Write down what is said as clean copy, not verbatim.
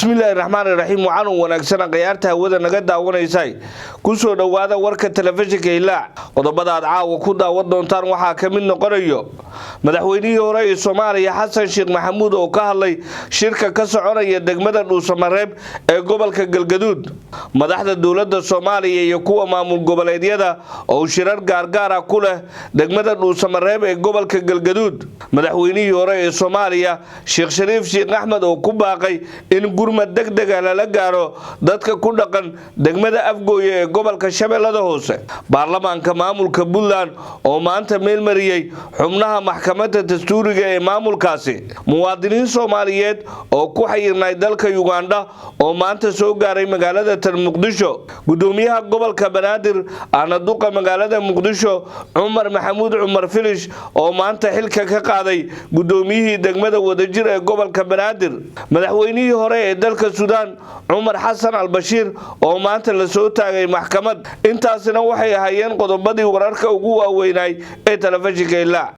Bismillahirrahmanirrahim waxaan wanaagsan qiyaarta hawada naga daawanaysay ku soo dhawaada warka telefishinka Ilaa qodobada aad caawa ku daawan doontaan waxa ka mid noqonayo madaxweynihii hore ee Soomaaliya Xasan Sheekh Maxamuud oo ka hadlay shirka ka soconaya degmada Dhuusamareeb ee gobolka Galgaduud madaxda dawladda Soomaaliya iyo kuwa maamul goboleedyada oo shirar gaar ah ku leh degmada Dhuusamareeb ee gobolka Galgaduud madaxweynihii hore ee Soomaaliya Sheekh Shariif Sheekh Axmed oo ku baaqay in gurmad degdeg ah la gaaro dadka ku dhaqan degmada Afgooye ee gobolka Shabeellada Hoose baarlamaanka maamulka Puntland oo maanta meel mariyay xubnaha maxkamadda dastuuriga ee maamulkaasi muwaadiniin Soomaaliyeed oo ku xayirnay dalka Uganda oo maanta soo gaaray magaalada Muqdisho gudoomiyaha gobolka Banaadir ana duqa magaalada Muqdisho Umar Maxamuud Umar Filish oo maanta xilka ka qaaday gudoomiyihii degmada Wadajir ee gobolka Banaadir madaxweynihii hore ee dalka Suudaan Umar Xasan al-Bashir oo maanta la soo taagay maxkamad intaasina waxay ahaayeen qodobadii wararka ugu waaweynay ee telefishinka Ilaa